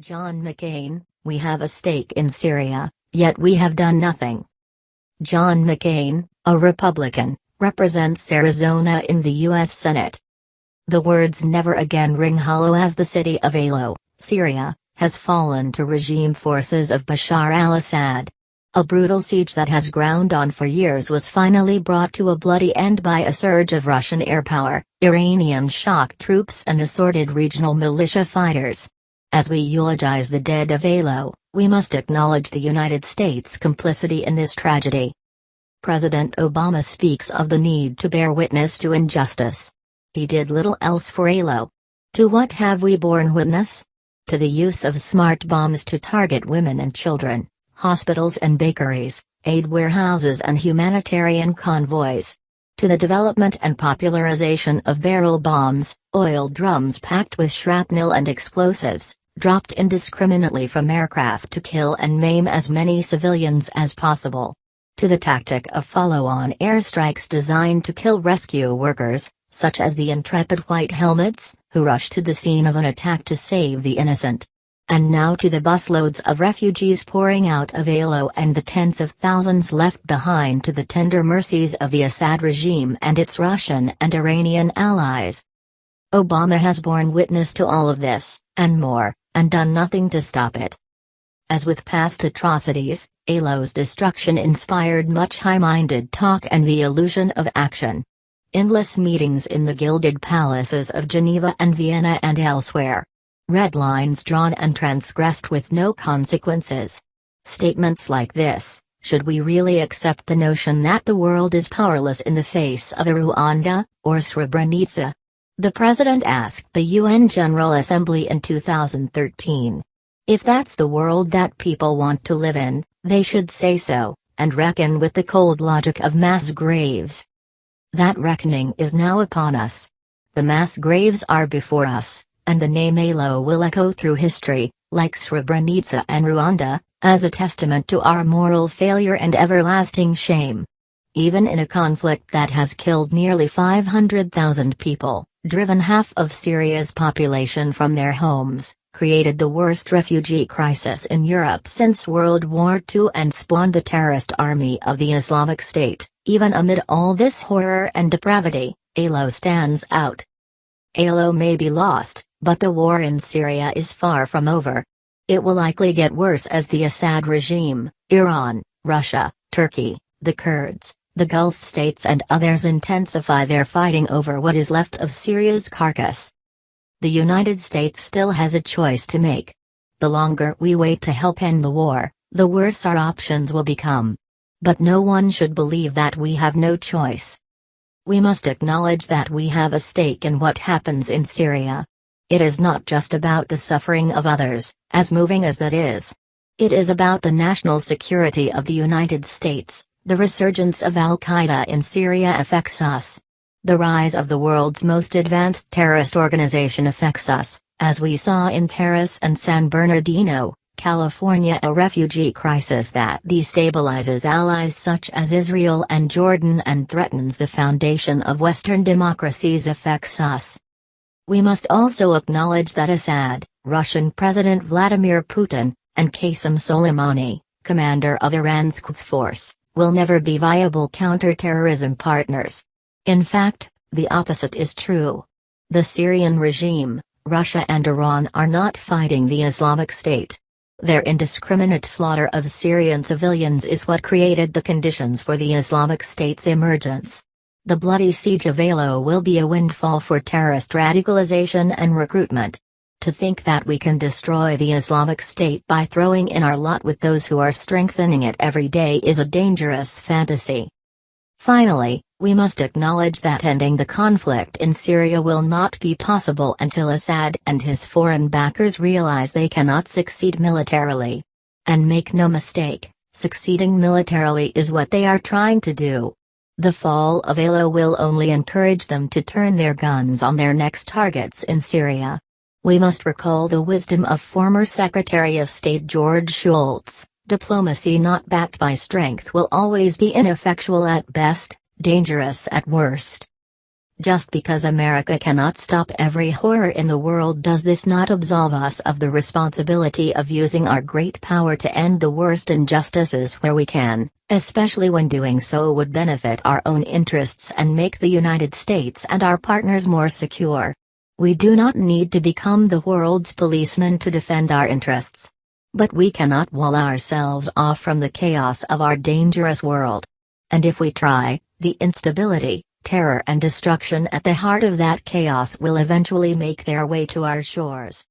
John McCain, we have a stake in Syria, yet we have done nothing. John McCain, a Republican, represents Arizona in the U.S. Senate. The words never again ring hollow as the city of Aleppo, Syria, has fallen to regime forces of Bashar al-Assad. A brutal siege that has ground on for years was finally brought to a bloody end by a surge of Russian air power, Iranian shock troops and assorted regional militia fighters. As we eulogize the dead of Aleppo, we must acknowledge the United States' complicity in this tragedy. President Obama speaks of the need to bear witness to injustice. He did little else for Aleppo. To what have we borne witness? To the use of smart bombs to target women and children, hospitals and bakeries, aid warehouses and humanitarian convoys. To the development and popularization of barrel bombs, oil drums packed with shrapnel and explosives, dropped indiscriminately from aircraft to kill and maim as many civilians as possible. To the tactic of follow-on airstrikes designed to kill rescue workers, such as the intrepid White Helmets, who rushed to the scene of an attack to save the innocent. And now to the busloads of refugees pouring out of Aleppo and the tens of thousands left behind to the tender mercies of the Assad regime and its Russian and Iranian allies. Obama has borne witness to all of this, and more, and done nothing to stop it. As with past atrocities, Aleppo's destruction inspired much high-minded talk and the illusion of action. Endless meetings in the gilded palaces of Geneva and Vienna and elsewhere. Red lines drawn and transgressed with no consequences. Statements like this: should we really accept the notion that the world is powerless in the face of a Rwanda, or Srebrenica? The president asked the UN General Assembly in 2013. If that's the world that people want to live in, they should say so, and reckon with the cold logic of mass graves. That reckoning is now upon us. The mass graves are before us, and the name Aleppo will echo through history, like Srebrenica and Rwanda, as a testament to our moral failure and everlasting shame. Even in a conflict that has killed nearly 500,000 people, driven half of Syria's population from their homes, created the worst refugee crisis in Europe since World War II and spawned the terrorist army of the Islamic State, even amid all this horror and depravity, Aleppo stands out. Aleppo may be lost, but the war in Syria is far from over. It will likely get worse as the Assad regime, Iran, Russia, Turkey, the Kurds, the Gulf states and others intensify their fighting over what is left of Syria's carcass. The United States still has a choice to make. The longer we wait to help end the war, the worse our options will become. But no one should believe that we have no choice. We must acknowledge that we have a stake in what happens in Syria. It is not just about the suffering of others, as moving as that is. It is about the national security of the United States. The resurgence of al-qaeda in Syria affects us. The rise of the world's most advanced terrorist organization affects us, as we saw in Paris and San Bernardino, California. A refugee crisis that destabilizes allies such as Israel and Jordan and threatens the foundation of Western democracies affects us. We must also acknowledge that Assad, Russian President Vladimir Putin, and Qasem Soleimani, commander of Iran's Quds Force, will never be viable counter-terrorism partners. In fact, the opposite is true. The Syrian regime, Russia and Iran are not fighting the Islamic State. Their indiscriminate slaughter of Syrian civilians is what created the conditions for the Islamic State's emergence. The bloody siege of Aleppo will be a windfall for terrorist radicalization and recruitment. To think that we can destroy the Islamic State by throwing in our lot with those who are strengthening it every day is a dangerous fantasy. Finally, we must acknowledge that ending the conflict in Syria will not be possible until Assad and his foreign backers realize they cannot succeed militarily. And make no mistake, succeeding militarily is what they are trying to do. The fall of Aleppo will only encourage them to turn their guns on their next targets in Syria. We must recall the wisdom of former Secretary of State George Shultz: diplomacy not backed by strength will always be ineffectual at best, dangerous at worst. Just because America cannot stop every horror in the world, does this not absolve us of the responsibility of using our great power to end the worst injustices where we can, especially when doing so would benefit our own interests and make the United States and our partners more secure? We do not need to become the world's policeman to defend our interests. But we cannot wall ourselves off from the chaos of our dangerous world. And if we try, the instability, terror and destruction at the heart of that chaos will eventually make their way to our shores.